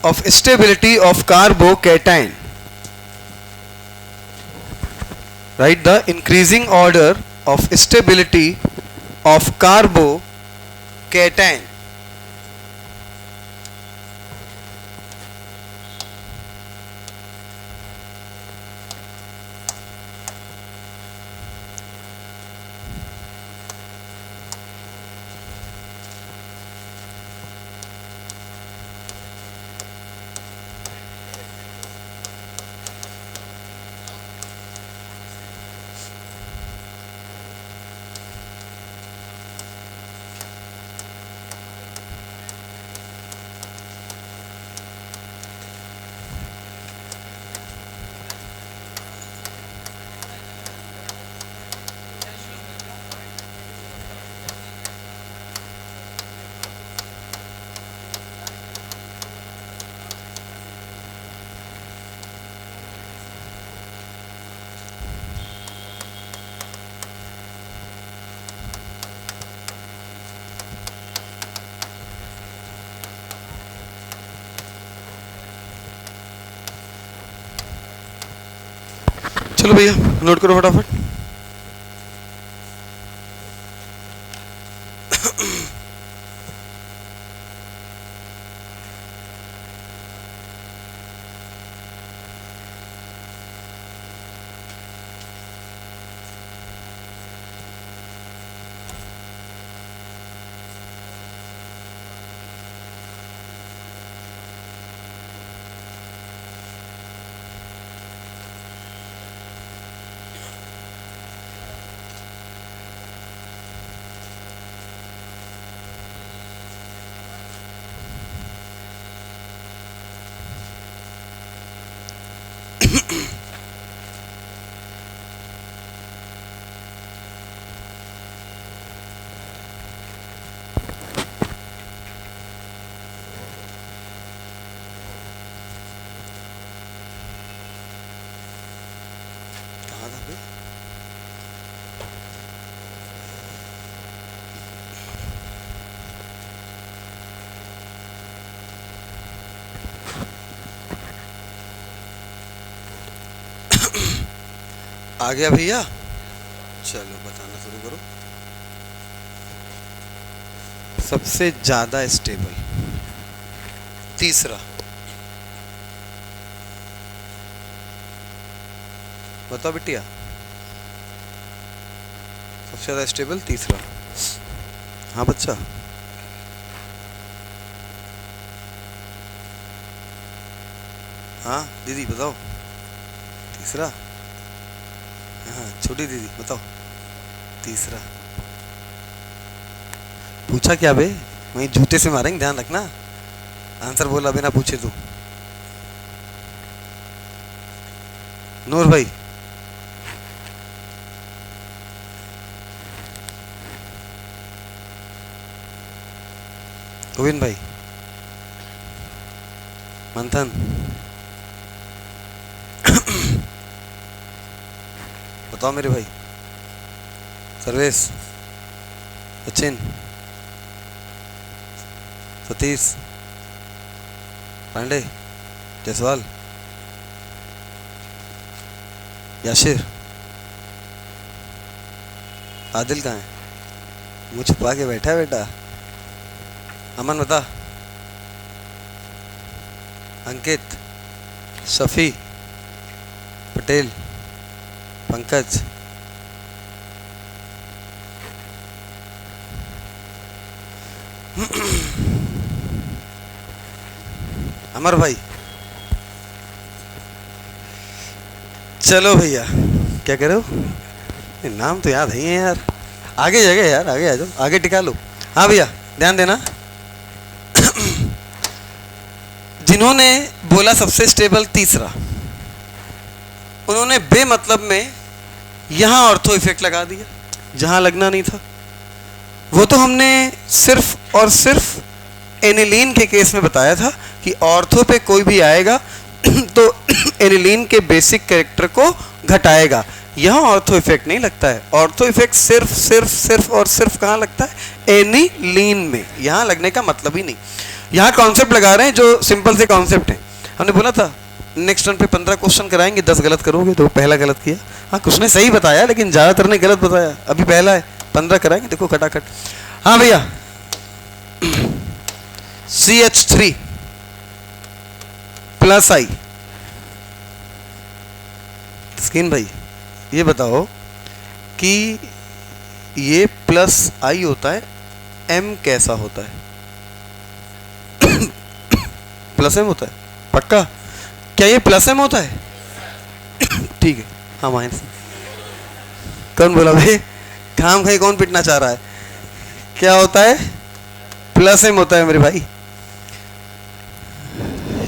of stability of carbocation. Write the increasing order of stability of carbocation. चलो भैया note करो फटाफट। आ गया भैया, चलो बताना शुरू करो। सबसे ज्यादा स्टेबल, तीसरा बताओ बिटिया। सबसे ज्यादा स्टेबल तीसरा। हाँ बच्चा, हाँ दीदी बताओ तीसरा। हाँ छोटी दीदी बताओ तीसरा। पूछा क्या बे, वहीं जूते से मारेंगे, ध्यान रखना। आंसर बोला बिना पूछे तो। नूर भाई, गोविंद भाई, मंथन, बताओ मेरे भाई। सर्वेश, सचिन, सतीश, पांडे, जायसवाल, याशिर, आदिल कहाँ है? मुँह छुपा के बैठा है बेटा। अमन बता। अंकित, शफी, पटेल, पंकज, अमर भाई। चलो भैया, क्या कह रहे हो? नाम तो याद है यार। आगे जगह यार, आगे आ जाओ, आगे टिका लो। हाँ भैया ध्यान देना। जिन्होंने बोला सबसे स्टेबल तीसरा, उन्होंने बे मतलब में यहां ऑर्थो इफेक्ट लगा दिया जहां लगना नहीं था। वो तो हमने सिर्फ और सिर्फ एनिलीन के केस में बताया था कि ऑर्थो पे कोई भी आएगा तो एनिलीन के बेसिक कैरेक्टर को घटाएगा। यहाँ ऑर्थो इफेक्ट नहीं लगता है। ऑर्थो इफेक्ट सिर्फ सिर्फ सिर्फ और सिर्फ कहाँ लगता है? एनिलीन में। यहाँ लगने का मतलब ही नहीं। यहाँ कॉन्सेप्ट लगा रहे हैं जो सिंपल से कॉन्सेप्ट है। हमने बोला था नेक्स्ट टर्न पे 15 क्वेश्चन कराएंगे, 10 गलत करोगे तो पहला गलत किया। हाँ कुछ ने सही बताया लेकिन ज़्यादातर ने गलत बताया। अभी पहला है, 15 कराएंगे, देखो खटाखट। हाँ भैया CH3 प्लस आई। स्किन भाई ये बताओ कि ये प्लस आई होता है, M कैसा होता है? प्लस M होता है पक्का? क्या ये प्लस M होता है? ठीक है, हाँ माइनस। कौन बोला भाई? काम खाई कौन पिटना चाह रहा है? क्या होता है? प्लस M होता है मेरे भाई।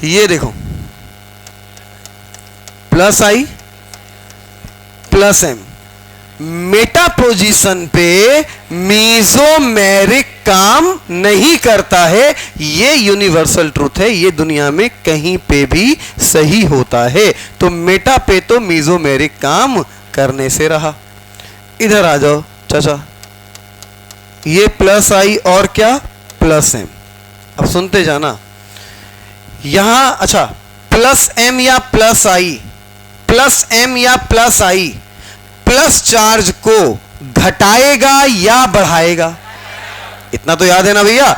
ये देखो प्लस आई प्लस M मेटा पोजीशन पे मीजोमेरिक काम नहीं करता है। ये यूनिवर्सल ट्रूथ है, ये दुनिया में कहीं पे भी सही होता है। तो मेटा पे तो मीजोमेरिक काम करने से रहा। इधर आ जाओ चाचा, ये प्लस आई और क्या प्लस M। अब सुनते जाना यहां, अच्छा प्लस M या प्लस आई, प्लस M या प्लस आई प्लस चार्ज को घटाएगा या बढ़ाएगा? इतना तो याद है ना भैया,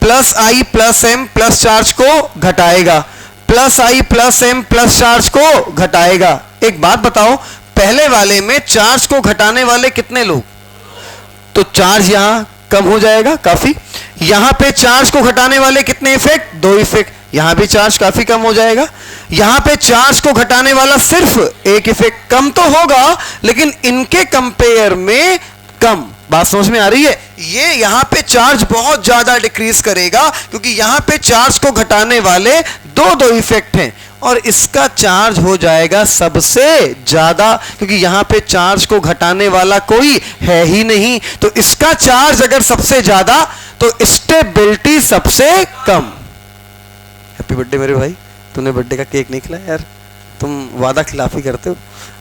प्लस आई प्लस M प्लस चार्ज को घटाएगा, प्लस आई प्लस M प्लस चार्ज को घटाएगा। एक बात बताओ, पहले वाले में चार्ज को घटाने वाले कितने लोग? तो चार्ज यहां कम हो जाएगा काफी। यहां पे चार्ज को घटाने वाले कितने इफेक्ट? 2 इफेक्ट। यहां भी चार्ज काफी कम हो जाएगा। यहां पे चार्ज को घटाने वाला सिर्फ एक इफेक्ट, कम तो होगा लेकिन इनके कंपेयर में कम। बात समझ में आ रही है? ये यहां पे चार्ज बहुत ज्यादा डिक्रीज करेगा क्योंकि यहां पे चार्ज को घटाने वाले दो इफेक्ट हैं और इसका चार्ज हो जाएगा सबसे ज्यादा क्योंकि यहां पे चार्ज को घटाने वाला कोई है ही नहीं। तो इसका चार्ज अगर सबसे ज्यादा तो स्टेबिलिटी सबसे कम। हैप्पी बर्थडे मेरे भाई, तूने बर्थडे का केक नहीं खिलाया यार, तुम वादा खिलाफी करते हो।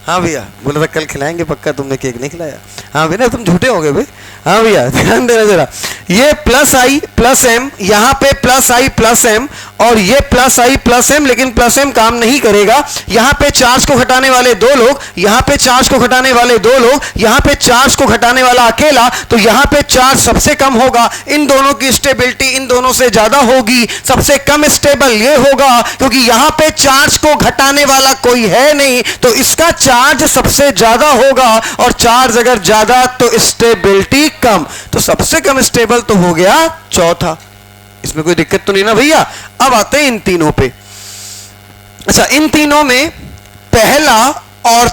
हाँ भैया बोला था कल खिलाएंगे पक्का, तुमने केक नहीं खिलाया। हाँ भैया तुम झूठे हो गए भाई। हाँ भैया ध्यान देना जरा, ये प्लस आई प्लस M, यहाँ पे प्लस आई प्लस M और ये प्लस आई प्लस M, लेकिन प्लस M काम नहीं करेगा। यहाँ पे चार्ज को घटाने वाले 2 लोग, यहाँ पे चार्ज को घटाने वाले 2 लोग, यहाँ पे चार्ज को घटाने वाला अकेला, तो यहाँ पे चार्ज सबसे कम होगा। इन दोनों की स्टेबिलिटी इन दोनों से ज्यादा होगी। सबसे कम स्टेबल ये होगा क्योंकि यहाँ पे चार्ज को घटाने वाला कोई है नहीं, तो इसका चार्ज सबसे ज्यादा होगा और चार्ज अगर ज्यादा तो स्टेबिलिटी कम। तो सबसे कम स्टेबल तो हो गया चौथा। इसमें कोई दिक्कत तो नहीं ना भैया? अब आते हैं इन तीनों पे। अच्छा इन तीनों में पहला और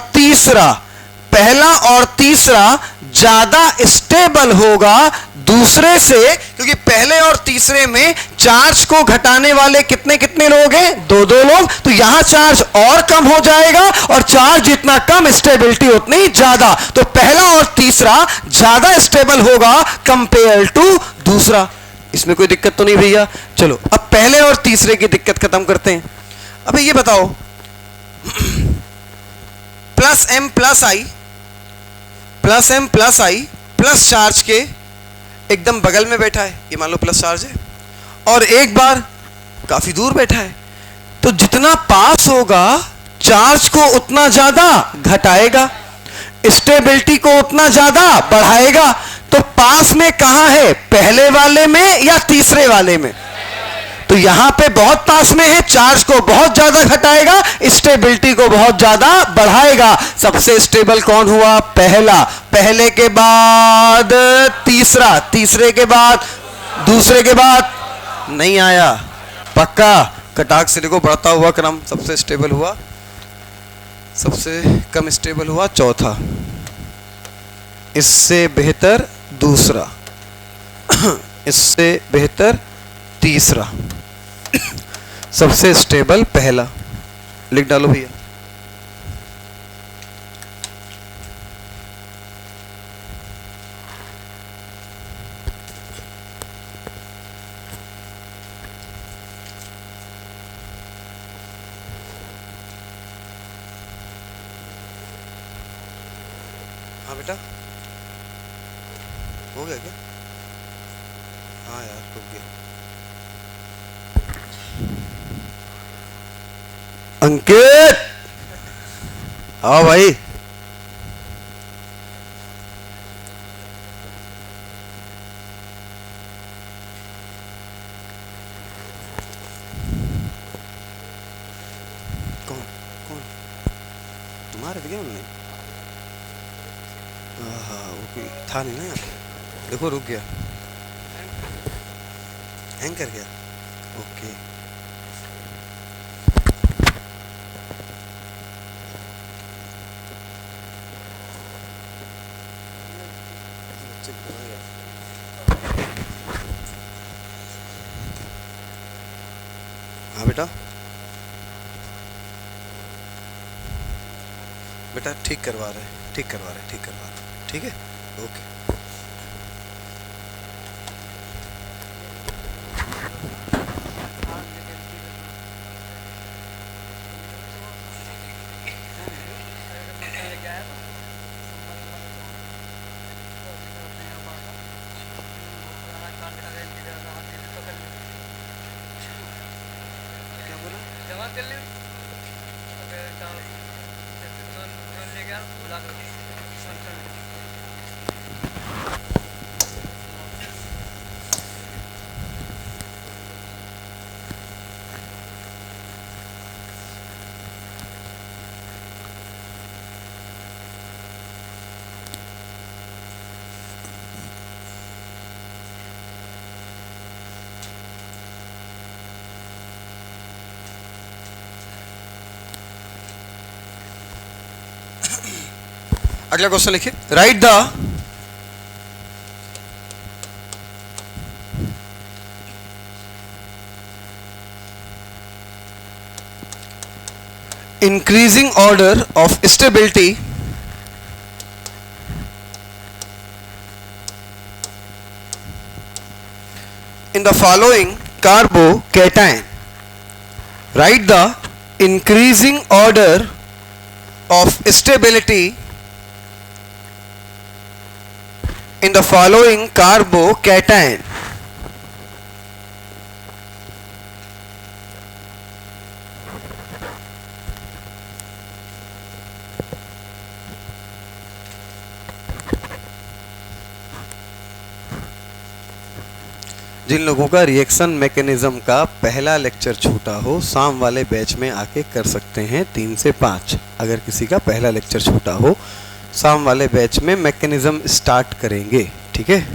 तीसरा ज्यादा स्टेबल होगा दूसरे से, क्योंकि पहले और तीसरे में चार्ज को घटाने वाले कितने लोग हैं? 2 लोग। तो यहां चार्ज और कम हो जाएगा और चार्ज जितना कम स्टेबिलिटी उतनी ज्यादा। तो पहला और तीसरा ज्यादा स्टेबल होगा कंपेयर टू दूसरा। इसमें कोई दिक्कत तो नहीं भैया? चलो अब पहले और तीसरे की दिक्कत खत्म करते हैं। अब ये बताओ प्लस M प्लस आई प्लस चार्ज के एकदम बगल में बैठा है, ये मान लो प्लस चार्ज है, और एक बार काफी दूर बैठा है। तो जितना पास होगा चार्ज को उतना ज्यादा घटाएगा, स्टेबिलिटी को उतना ज्यादा बढ़ाएगा। तो पास में कहां है, पहले वाले में या तीसरे वाले में? तो यहां पे बहुत पास में है, चार्ज को बहुत ज्यादा घटाएगा, स्टेबिलिटी को बहुत ज्यादा बढ़ाएगा। सबसे स्टेबल कौन हुआ? पहला, पहले के बाद तीसरा, तीसरे के बाद दूसरे के बाद नहीं आया। पक्का कटाक से देखो बढ़ता हुआ क्रम, सबसे स्टेबल हुआ, सबसे कम स्टेबल हुआ चौथा, इससे बेहतर दूसरा, इससे बेहतर तीसरा, सबसे स्टेबल पहला। लिख डालो भैया। हाँ बेटा हो गया क्या? हाँ यार रुक गया। अंकित आओ भाई। कौन कौन तुम्हारे थे क्या उनने? हाँ वो कोई था नहीं ना यहाँ पे। देखो रुक गया, हैंग कर गया। ओके हाँ बेटा, बेटा ठीक करवा रहे, ठीक करवा रहे, ठीक करवा रहे, ठीक है ओके। अगला क्वेश्चन लिखिए, right the increasing order of stability in the following carbocation. Write the increasing order of stability in the following carbocation. जिन लोगों का रिएक्शन मैकेनिज्म का पहला लेक्चर छूटा हो, शाम वाले बैच में आके कर सकते हैं 3 से 5। अगर किसी का पहला लेक्चर छूटा हो, शाम वाले बैच में मैकेनिज्म स्टार्ट करेंगे, ठीक है।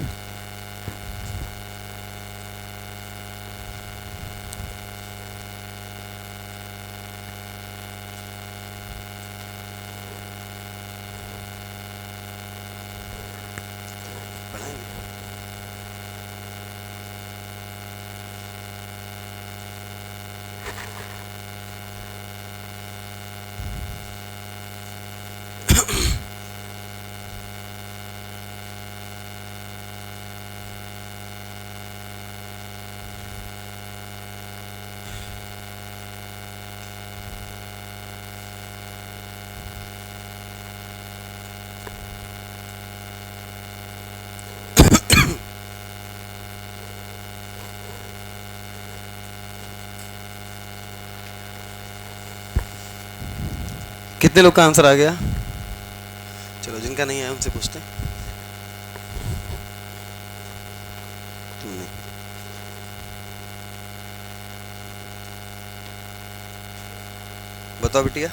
कितने लोग का आंसर आ गया? चलो जिनका नहीं आया उनसे पूछते हैं। तुमने बताओ बिटिया।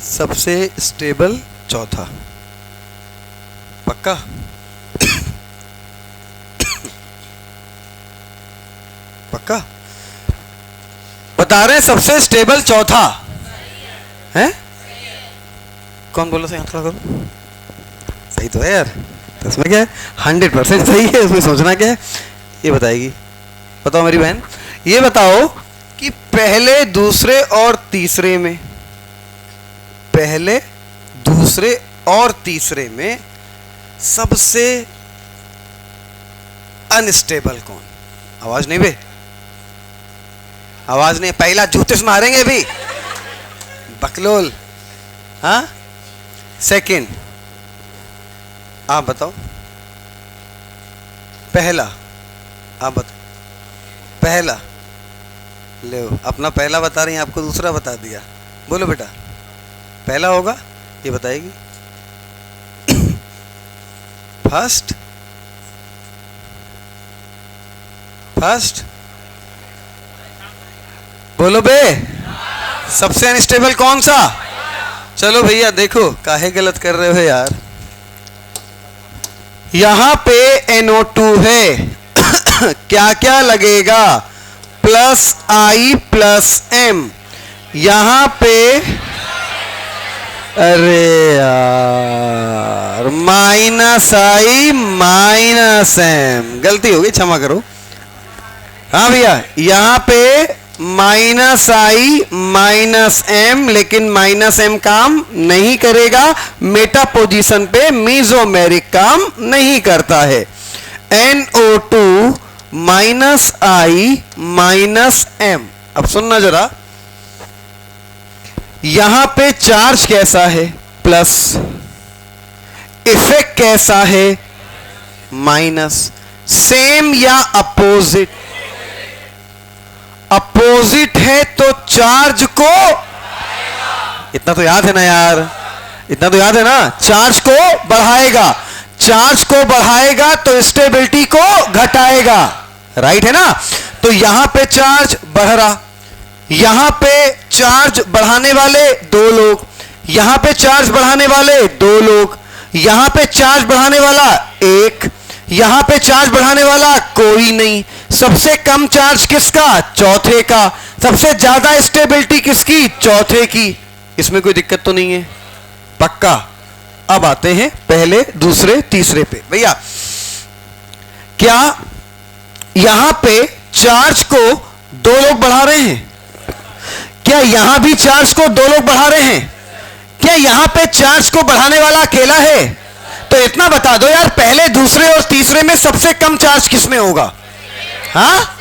सबसे स्टेबल चौथा, पक्का? पक्का बता रहे हैं, सबसे स्टेबल चौथा है? कौन बोला? सही हाथ खड़ा करो। सही तो है यार, तो इसमें क्या है? 100% सही है, उसमें सोचना क्या है? ये बताएगी। बताओ मेरी बहन, ये बताओ कि पहले, दूसरे और तीसरे में, पहले, दूसरे और तीसरे में सबसे अनस्टेबल कौन? आवाज नहीं बे, आवाज नहीं। पहला जूते से मारेंगे भी, बकलोल। हाँ, सेकंड आप बताओ। पहला आप बताओ, पहला ले अपना पहला बता रही हैं, आपको दूसरा बता दिया। बोलो बेटा, पहला होगा ये बताएगी। फर्स्ट, फर्स्ट बोलो बे, सबसे अनस्टेबल कौन सा? चलो भैया देखो, काहे गलत कर रहे हो यार। यहां पे NO2 है क्या क्या लगेगा? Plus I plus M। यहां पे अरे यार माइनस I माइनस M, गलती हो गई, क्षमा करो। हाँ भैया, यहां पे माइनस I माइनस M, लेकिन माइनस M काम नहीं करेगा, मेटा पोजीशन पे मीजोमेरिक काम नहीं करता है। NO2 minus I minus M। अब सुनना जरा, यहां पे चार्ज कैसा है? प्लस। इफेक्ट कैसा है? माइनस। सेम या अपोजिट? अपोजिट है तो चार्ज को, इतना तो याद है ना यार, इतना तो याद है ना, चार्ज को बढ़ाएगा। चार्ज को बढ़ाएगा तो स्टेबिलिटी को घटाएगा, राइट है ना। तो यहां पे चार्ज बढ़ रहा, यहां पे चार्ज बढ़ाने वाले दो लोग, यहां पे चार्ज बढ़ाने वाले दो लोग, यहां पे चार्ज बढ़ाने वाला एक, यहां पे चार्ज बढ़ाने वाला कोई नहीं। सबसे कम चार्ज किसका? चौथे का। सबसे ज्यादा स्टेबिलिटी किसकी? चौथे की। इसमें कोई दिक्कत तो नहीं है? पक्का। अब आते हैं पहले, दूसरे, तीसरे पे। भैया क्या यहां पे चार्ज को दो लोग बढ़ा रहे हैं? क्या यहां भी चार्ज को दो लोग बढ़ा रहे हैं? क्या यहां पे चार्ज को बढ़ाने वाला अकेला है? तो इतना बता दो यार, पहले, दूसरे और तीसरे में सबसे कम चार्ज किसमें होगा? हाँ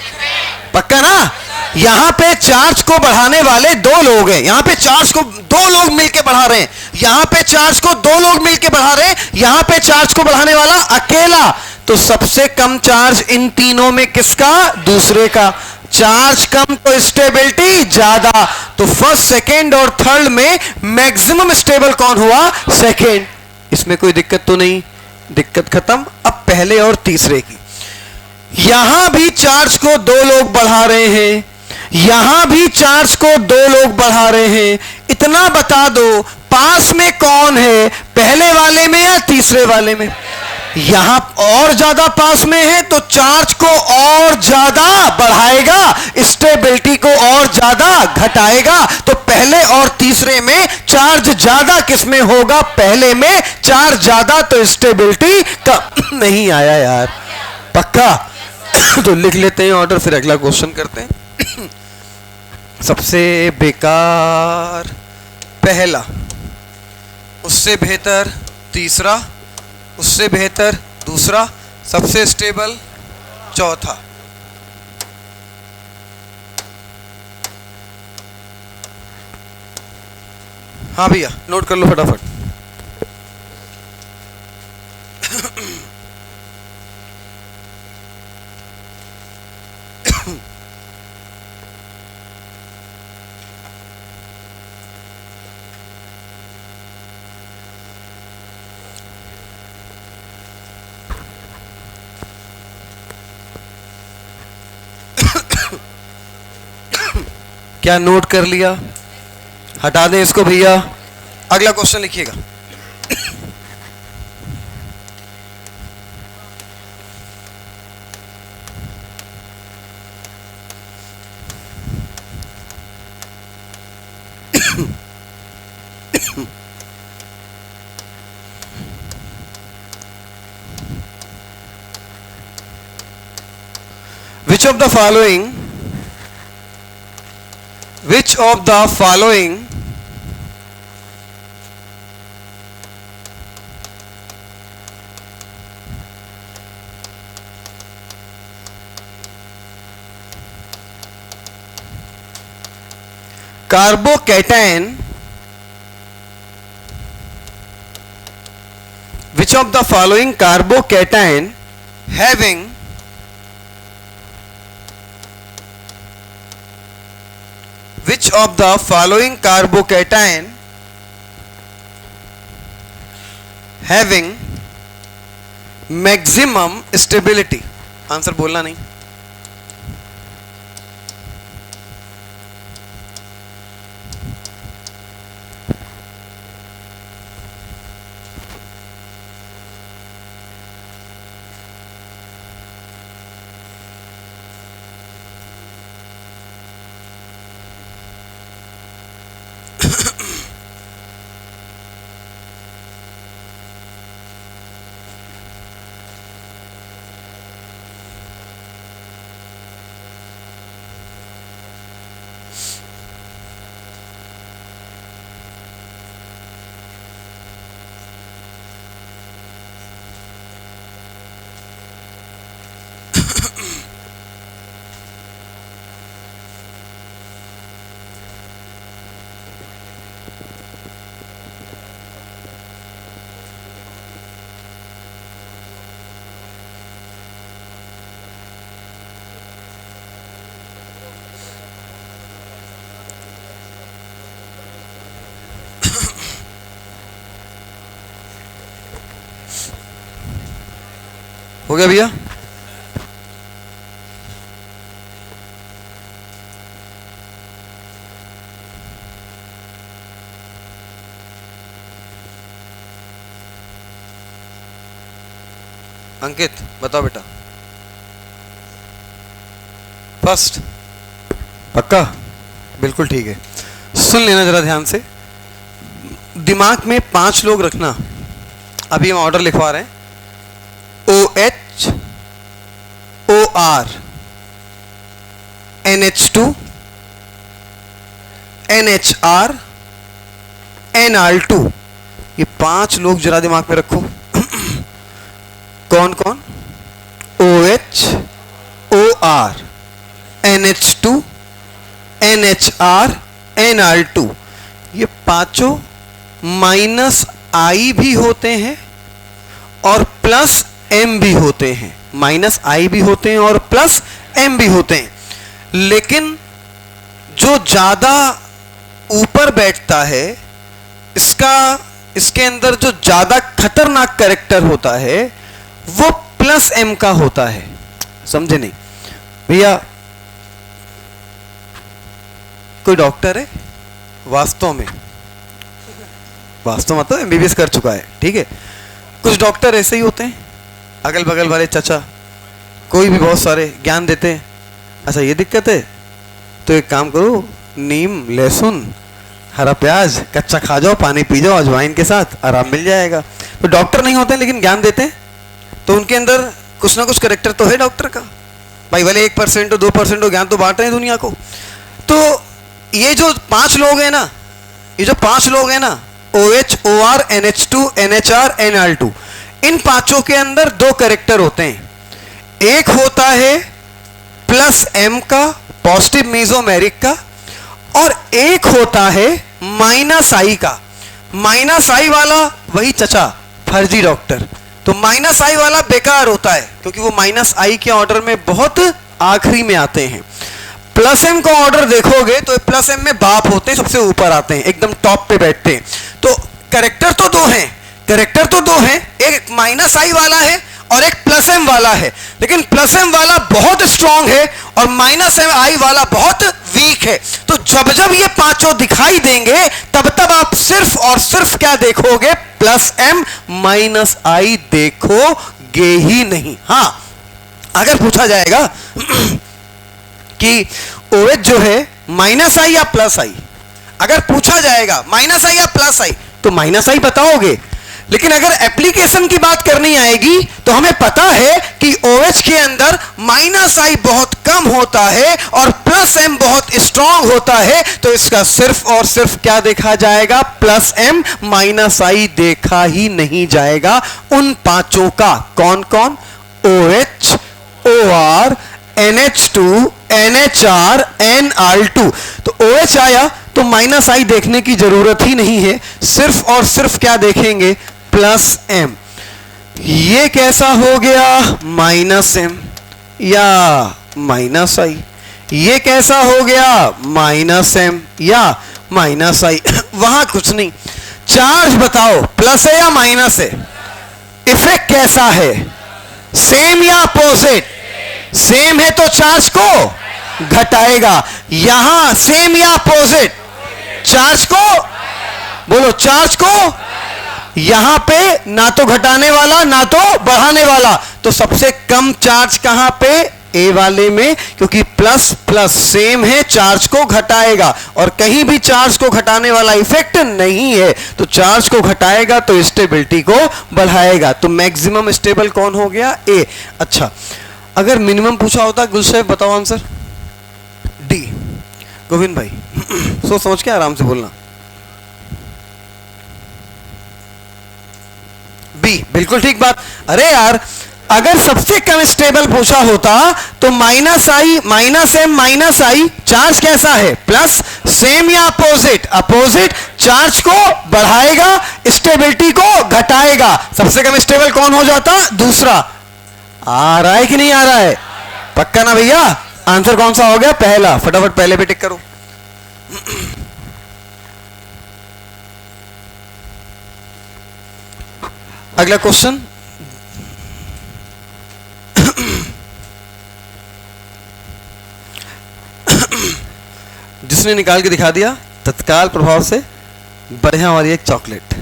पक्का ना। यहां पे चार्ज को बढ़ाने वाले दो लोग हैं, यहां पे चार्ज को दो लोग मिलकर बढ़ा रहे हैं, यहां पे चार्ज को दो लोग मिलकर बढ़ा रहे हैं, यहां पे चार्ज को बढ़ाने वाला अकेला। तो सबसे कम चार्ज इन तीनों में किसका? दूसरे का। चार्ज कम तो स्टेबिलिटी ज्यादा, तो फर्स्ट, सेकेंड और थर्ड में मैक्सिमम स्टेबल कौन हुआ? सेकेंड। इसमें कोई दिक्कत तो नहीं? दिक्कत खत्म। अब पहले और तीसरे की। यहां भी चार्ज को दो लोग बढ़ा रहे हैं, यहां भी चार्ज को दो लोग बढ़ा रहे हैं। इतना बता दो, पास में कौन है? पहले वाले में या तीसरे वाले में? यहां और ज्यादा पास में है तो चार्ज को और ज्यादा बढ़ाएगा, स्टेबिलिटी को और ज्यादा घटाएगा। तो पहले और तीसरे में चार्ज ज्यादा किसमें होगा? पहले में। चार्ज ज्यादा तो स्टेबिलिटी कम। नहीं आया यार? पक्का। तो लिख लेते हैं ऑर्डर, फिर अगला क्वेश्चन करते हैं। सबसे बेकार पहला, उससे बेहतर तीसरा, उससे बेहतर दूसरा, सबसे स्टेबल चौथा। हाँ भैया नोट कर लो फटाफट। क्या नोट कर लिया? हटा दें इसको भैया। अगला क्वेश्चन लिखिएगा। Which of the following carbocation, which of the following carbocation having which of the following carbocation having maximum stability, answer बोलना नहीं, हो गया भैया? अंकित बताओ बेटा, फर्स्ट पक्का? बिल्कुल ठीक है। सुन लेना जरा ध्यान से, दिमाग में 5 लोग रखना। अभी हम ऑर्डर लिखवा रहे हैं। OH, OR, NH2, NHR, NR2, ये 5 लोग जरा दिमाग में रखो। कौन कौन? OH, OR, NH2, NHR, NR2, ये पांचों माइनस आई भी होते हैं और प्लस एम भी होते हैं। माइनस आई भी होते हैं और प्लस एम भी होते हैं। लेकिन जो ज्यादा ऊपर बैठता है, इसके अंदर जो ज्यादा खतरनाक कैरेक्टर होता है वो प्लस एम का होता है। समझे नहीं भैया? कोई डॉक्टर है वास्तव में मतलब एमबीबीएस कर चुका है, ठीक है? कुछ डॉक्टर ऐसे ही होते हैं, अगल बगल वाले चाचा कोई भी बहुत सारे ज्ञान देते हैं। अच्छा ये दिक्कत है तो एक काम करो, नीम, लहसुन, हरा प्याज कच्चा खा जाओ, पानी पी जाओ अजवाइन के साथ, आराम मिल जाएगा। तो डॉक्टर नहीं होते हैं लेकिन ज्ञान देते हैं, तो उनके अंदर कुछ ना कुछ कैरेक्टर तो है डॉक्टर का भाई। भले 1% हो 2% हो, ज्ञान तो बांट रहे हैं दुनिया को। तो ये जो 5 लोग हैं ना, OH, OR, NH2, NHR, NR2, इन पांचों के अंदर 2 कैरेक्टर होते हैं। एक होता है प्लस एम का, पॉजिटिव मेसोमेरिक का, और एक होता है माइनस आई का। माइनस आई वाला वही चचा फर्जी डॉक्टर। तो माइनस आई वाला बेकार होता है क्योंकि वो माइनस आई के ऑर्डर में बहुत आखिरी में आते हैं। प्लस एम का ऑर्डर देखोगे तो प्लस एम में बाप होते हैं, सबसे ऊपर आते हैं, एकदम टॉप पे बैठते हैं। तो कैरेक्टर तो दो हैं, एक माइनस आई वाला है और एक प्लस एम वाला है। लेकिन प्लस एम वाला बहुत स्ट्रांग है और माइनस एम आई वाला बहुत वीक है। तो जब जब ये पांचों दिखाई देंगे तब तब आप सिर्फ और सिर्फ क्या देखोगे? प्लस एम माइनस आई देखोगे ही नहीं। हां, अगर पूछा जाएगा कि OH जो है माइनस आई या प्लस आई, अगर पूछा जाएगा माइनस आई या प्लस आई तो माइनस आई बताओगे। लेकिन अगर एप्लीकेशन की बात करनी आएगी तो हमें पता है कि OH के अंदर माइनस आई बहुत कम होता है और प्लस एम बहुत स्ट्रांग होता है। तो इसका सिर्फ और सिर्फ क्या देखा जाएगा? प्लस एम, माइनस आई देखा ही नहीं जाएगा। उन पांचों का कौन कौन? OH, OR, NH2, NHR, NR2। तो OH आया तो माइनस आई देखने की जरूरत ही नहीं है, सिर्फ और सिर्फ क्या देखेंगे? Plus M. ये कैसा हो गया? माइनस एम या माइनस आई। ये कैसा हो गया, माइनस एम या माइनस आई। वहां कुछ नहीं, चार्ज बताओ प्लस है या माइनस है, इफेक्ट कैसा है, सेम या अपोजिट, सेम है तो चार्ज को घटाएगा, यहां सेम या अपोजिट, चार्ज को बोलो, चार्ज को यहां पे ना तो घटाने वाला ना तो बढ़ाने वाला, तो सबसे कम चार्ज कहां पे, ए वाले में, क्योंकि प्लस प्लस सेम है, चार्ज को घटाएगा, और कहीं भी चार्ज को घटाने वाला इफेक्ट नहीं है, तो चार्ज को घटाएगा तो स्टेबिलिटी को बढ़ाएगा। तो मैक्सिमम स्टेबल कौन हो गया, ए। अच्छा, अगर मिनिमम पूछा होता, गुलशेफ बताओ आंसर, डी। गोविंद भाई सोच समझ के आराम से बोलना, बी, बिल्कुल ठीक बात। अरे यार, अगर सबसे कम स्टेबल पूछा होता तो माइनस आई माइनस एम माइनस आई, चार्ज कैसा है, प्लस, सेम या अपोजिट, अपोजिट, चार्ज को बढ़ाएगा, स्टेबिलिटी को घटाएगा, सबसे कम स्टेबल कौन हो जाता, दूसरा। आ रहा है कि नहीं आ रहा है, पक्का ना भैया। आंसर कौन सा हो गया, पहला, फटाफट पहले पे टिक करो। अगला क्वेश्चन, जिसने निकाल के दिखा दिया तत्काल प्रभाव से बढ़िया वाली एक चॉकलेट।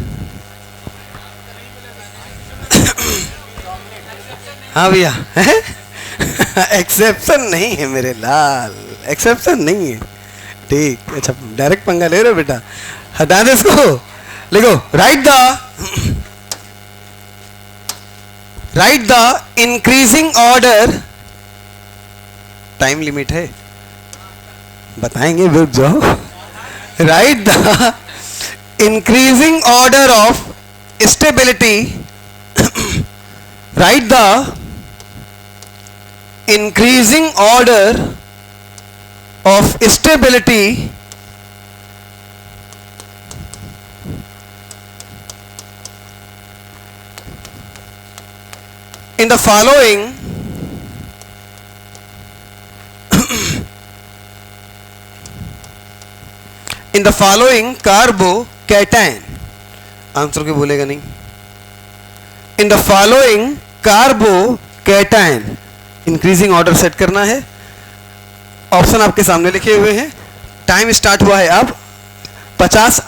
हाँ भैया, एक्सेप्शन नहीं है मेरे लाल, एक्सेप्शन नहीं है, ठीक। अच्छा, डायरेक्ट पंगा ले रहे हो बेटा, हटा दे इसको, लिखो, right the increasing order, time limit है, बताएंगे, रुक जाओ। Right the increasing order of stability, right the increasing order of stability in the following in the following carbocation, answer के बोलेगा नहीं, in the following carbocation, increasing order set करना है। Option आपके सामने लिखे हुए हैं, टाइम स्टार्ट हुआ है अब 50।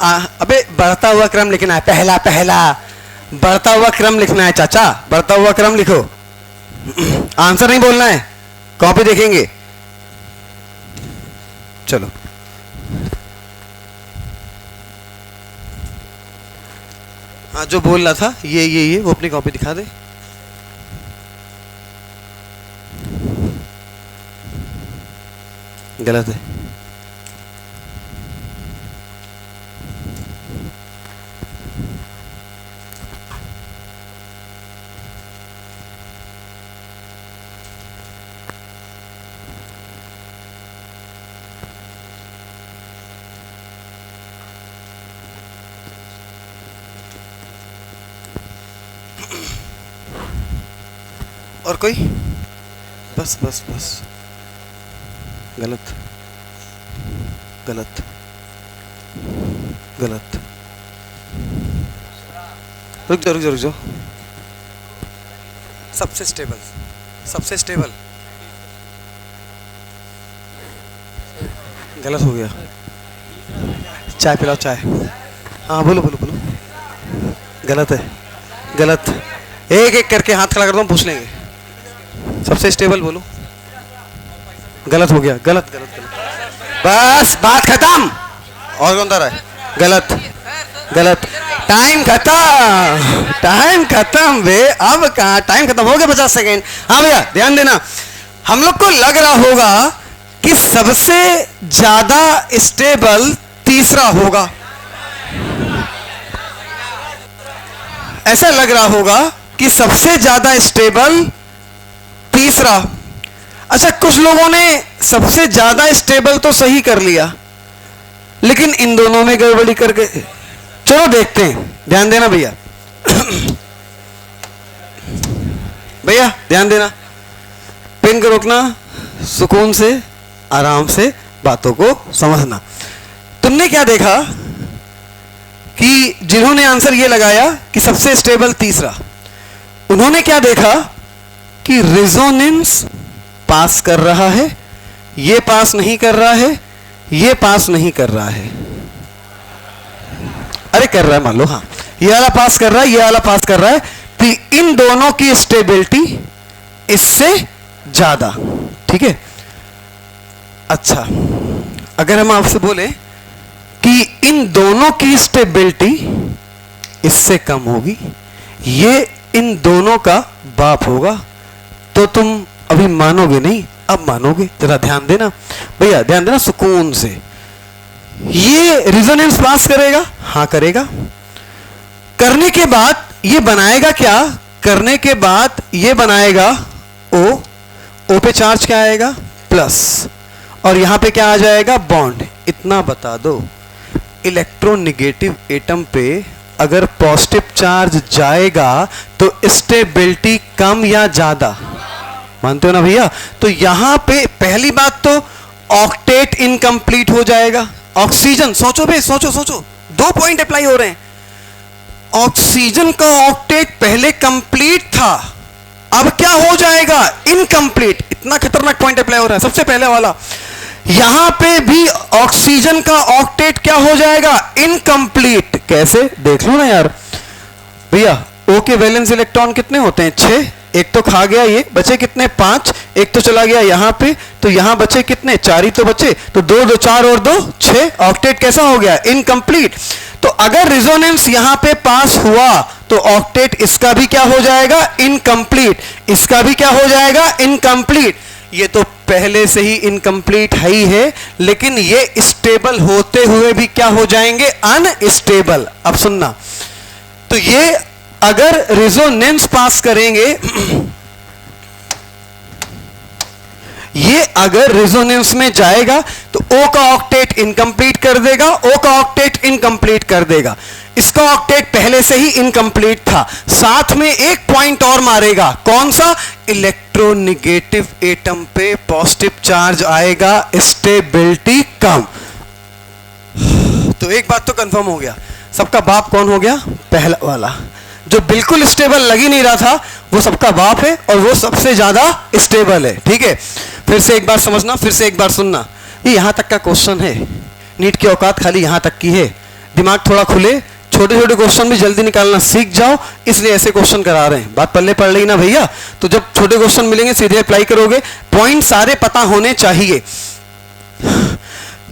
अबे बढ़ता हुआ क्रम लिखना है, पहला पहला बढ़ता हुआ क्रम लिखना है चाचा, बढ़ता हुआ क्रम लिखो, आंसर नहीं बोलना है, कॉपी देखेंगे। चलो, हाँ जो बोल रहा था ये वो अपनी कॉपी दिखा दे। गलत है, और कोई, बस बस बस, गलत गलत गलत, रुक जाओ रुक जाओ रुक जाओ, सबसे स्टेबल, सबसे स्टेबल, गलत हो गया, चाय पिलाओ चाय, हाँ बोलो बोलो बोलो, गलत है, गलत, एक एक करके हाथ खड़ा करता हूँ, पूछ लेंगे, सबसे स्टेबल बोलो, गलत हो गया, गलत गलत गलत, बस बात खत्म, और कौन रहा है, गलत गलत, टाइम खत्म, टाइम खत्म बे, अब कहाँ टाइम खत्म हो गया, 50 सेकेंड। हाँ भैया ध्यान देना, हम लोग को लग रहा होगा कि सबसे ज्यादा स्टेबल तीसरा होगा, ऐसा लग रहा होगा कि सबसे ज्यादा स्टेबल तीसरा। अच्छा, कुछ लोगों ने सबसे ज्यादा स्टेबल तो सही कर लिया, लेकिन इन दोनों में गड़बड़ी करके, चलो देखते हैं, ध्यान देना भैया, भैया ध्यान देना, पिन को रोकना, सुकून से आराम से बातों को समझना। तुमने क्या देखा कि जिन्होंने आंसर ये लगाया कि सबसे स्टेबल तीसरा, उन्होंने क्या देखा कि रेजोनेंस पास कर रहा है, ये पास नहीं कर रहा है, ये पास नहीं कर रहा है। अरे कर रहा है, मान लो, हाँ ये वाला पास कर रहा है, ये वाला पास कर रहा है, तो इन दोनों की स्टेबिलिटी इससे ज्यादा, ठीक है। अच्छा, अगर हम आपसे बोले कि इन दोनों की स्टेबिलिटी इससे कम होगी, ये इन दोनों का बाप होगा, तो तुम अभी मानोगे नहीं, अब मानोगे। जरा ध्यान देना भैया, ध्यान देना सुकून से। ये रेजोनेंस पास करेगा, हाँ करेगा। करने के बाद ये बनाएगा क्या? करने के बाद ये बनाएगा O, O पे चार्ज क्या आएगा? प्लस, और यहां पे क्या आ जाएगा? बॉन्ड। इतना बता दो, इलेक्ट्रोनेगेटिव एटम पे अगर पॉजिटिव चार्ज जाएगा तो स्टेबिलिटी कम या ज्यादा? मानते हो ना भैया? तो यहां पे पहली बात तो ऑक्टेट इनकम्प्लीट हो जाएगा। ऑक्सीजन, सोचो भाई, सोचो सोचो, 2 पॉइंट अप्लाई हो रहे हैं। ऑक्सीजन का ऑक्टेट पहले कंप्लीट था, अब क्या हो जाएगा? इनकम्प्लीट। इतना खतरनाक पॉइंट अप्लाई हो रहा है। सबसे पहले वाला, यहां पे भी ऑक्सीजन का ऑक्टेट क्या हो जाएगा? इनकम्प्लीट। कैसे? देख लो ना यार भैया, O के वैलेंस इलेक्ट्रॉन कितने होते हैं? 6। एक तो खा गया, ये बचे कितने? 5। एक तो चला गया यहां पे, तो यहां बचे कितने? 4 ही तो बचे। तो 2 2 4 और 2 6। ऑक्टेट कैसा हो गया? इनकम्प्लीट। तो अगर रेजोनेंस यहां पे पास हुआ तो ऑक्टेट इसका भी क्या हो जाएगा? इनकम्प्लीट। इसका भी क्या हो जाएगा? इनकम्प्लीट। ये तो पहले से ही इनकम्प्लीट है ही है, लेकिन ये स्टेबल होते हुए भी क्या हो जाएंगे? अनस्टेबल। अब सुनना, तो ये अगर रेजोनेंस पास करेंगे, ये अगर रेजोनेंस में जाएगा तो O का ऑक्टेट इनकम्प्लीट कर देगा, O का ऑक्टेट इनकम्प्लीट कर देगा। इसका ऑक्टेट पहले से ही इनकम्प्लीट था, साथ में एक पॉइंट और मारेगा। कौन सा? इलेक्ट्रोनेगेटिव एटम पे पॉजिटिव चार्ज आएगा, स्टेबिलिटी कम। तो एक बात तो कंफर्म हो गया, सबका बाप कौन हो गया? पहला वाला। जो बिल्कुल स्टेबल लग ही नहीं रहा था वो सबका बाप है, और वो सबसे ज्यादा स्टेबल है। ठीक है, फिर से एक बार समझना, फिर से एक बार सुनना। ये यहां तक का क्वेश्चन है, नीट की औकात खाली यहां तक की है। दिमाग थोड़ा खुले, छोटे छोटे क्वेश्चन भी जल्दी निकालना सीख जाओ, इसलिए ऐसे क्वेश्चन करा रहे हैं। बात पल्ले पड़ रही ना भैया? तो जब छोटे क्वेश्चन मिलेंगे सीधे अप्लाई करोगे, पॉइंट सारे पता होने चाहिए।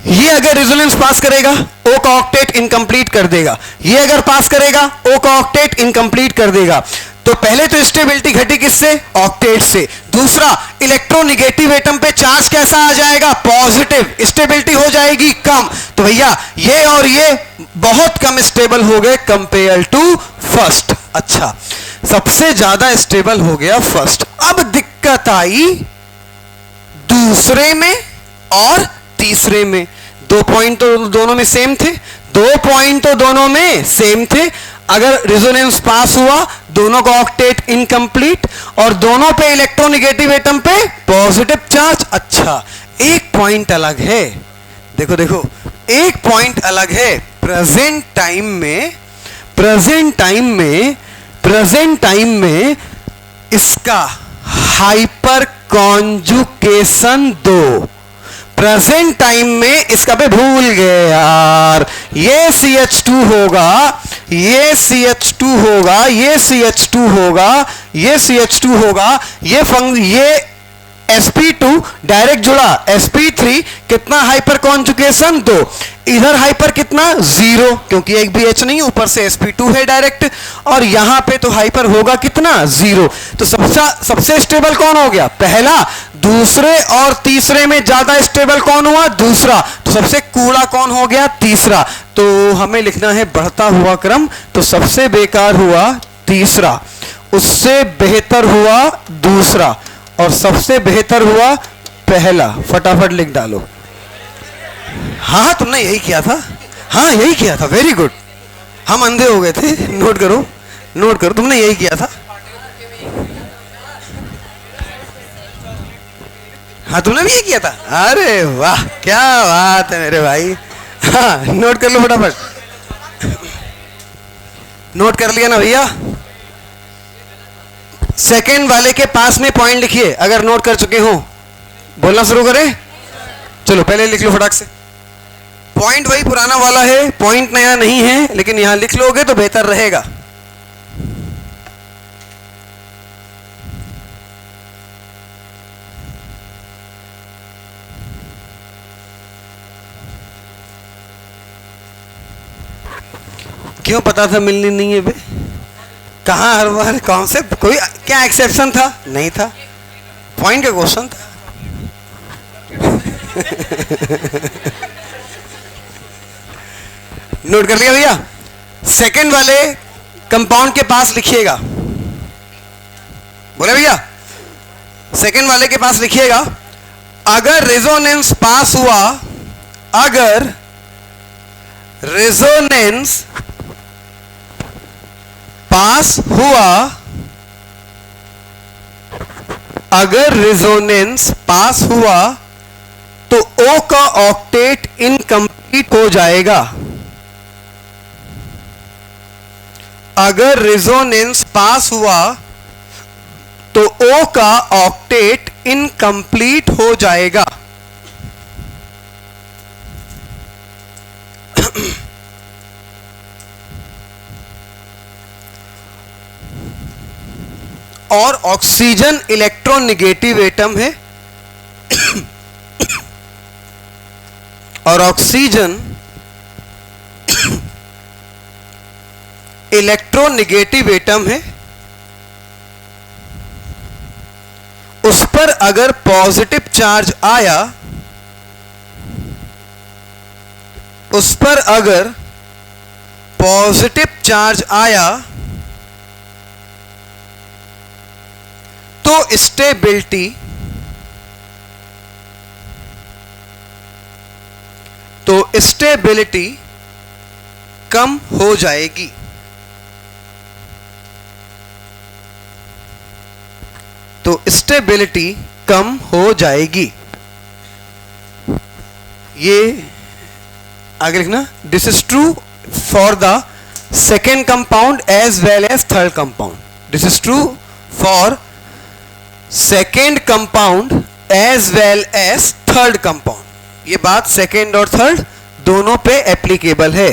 ये अगर रेजोनेंस पास करेगा, O का ऑक्टेट इनकम्प्लीट कर देगा। ये अगर पास करेगा, O का ऑक्टेट इनकम्प्लीट कर देगा। तो पहले तो स्टेबिलिटी घटी किससे? ऑक्टेट से। दूसरा, इलेक्ट्रोनेगेटिव एटम पे चार्ज कैसा आ जाएगा? पॉजिटिव। स्टेबिलिटी हो जाएगी कम। तो भैया ये और ये बहुत कम स्टेबल हो गए कंपेयर टू फर्स्ट। अच्छा, सबसे ज्यादा स्टेबल हो गया फर्स्ट। अब दिक्कत आई दूसरे में और तीसरे में। 2 पॉइंट तो दोनों में सेम थे, 2 पॉइंट तो दोनों में सेम थे। अगर रेजोनेंस पास हुआ, दोनों का ऑक्टेट इनकम्प्लीट, और दोनों पे इलेक्ट्रोनेगेटिव एटम पे पॉजिटिव चार्ज। अच्छा, एक पॉइंट अलग है, देखो देखो, एक पॉइंट अलग है। प्रेजेंट टाइम में इसका हाइपर कॉन्जुगेशन 2। प्रेजेंट टाइम में इसका पे भूल गए यार, ये CH2 होगा, ये CH2 होगा, ये CH2 होगा, ये CH2 होगा, ये sp2 डायरेक्ट जुड़ा, sp3 कितना हाइपर कॉन्जुगेशन 2। इधर हाइपर कितना? 0, क्योंकि एक भी H नहीं, ऊपर से sp2 है डायरेक्ट, और यहां पे तो हाइपर होगा कितना? 0। तो सबसे स्टेबल कौन हो गया? पहला। दूसरे और तीसरे में ज्यादा स्टेबल कौन हुआ? दूसरा। तो सबसे कूड़ा कौन हो गया? तीसरा। तो हमें लिखना है बढ़ता हुआ क्रम, तो सबसे बेकार हुआ तीसरा, उससे बेहतर हुआ दूसरा, और सबसे बेहतर हुआ पहला। फटाफट लिख डालो। हाँ, तुमने यही किया था, हाँ यही किया था, वेरी गुड। हम अंधे हो गए थे, नोट करो, नोट करो, तुमने यही किया था। हाँ तुमने भी ये किया था? अरे वाह क्या बात है मेरे भाई। हाँ नोट कर लो फटाफट। नोट कर लिया ना भैया? सेकंड वाले के पास में पॉइंट लिखिए अगर नोट कर चुके हो। बोलना शुरू करें? चलो पहले लिख लो फटाक से। पॉइंट वही पुराना वाला है, पॉइंट नया नहीं है, लेकिन यहां लिख लोगे तो बेहतर रहेगा। क्यों पता था मिलनी नहीं है बे? कहाँ हर बार कॉन्सेप्ट कोई क्या एक्सेप्शन था? नहीं था, पॉइंट का क्वेश्चन था। नोट कर लिया भैया? सेकंड वाले कंपाउंड के पास लिखिएगा। बोले भैया? सेकंड वाले के पास लिखिएगा अगर रेजोनेंस पास हुआ, अगर रेजोनेंस पास हुआ, अगर रेजोनेंस पास हुआ तो O का ऑक्टेट इनकम्प्लीट हो जाएगा। अगर रेजोनेंस पास हुआ तो O का ऑक्टेट इनकम्प्लीट हो जाएगा। और ऑक्सीजन इलेक्ट्रोनेगेटिव एटम है और ऑक्सीजन इलेक्ट्रोनेगेटिव एटम है। उस पर अगर पॉजिटिव चार्ज आया, उस पर अगर पॉजिटिव चार्ज आया तो स्टेबिलिटी कम हो जाएगी। तो स्टेबिलिटी कम हो जाएगी। ये आगे लिखना, this is true for the second compound as well as third compound. This is true for second compound as well as third compound. ये बात सेकेंड और थर्ड दोनों पे एप्लीकेबल है।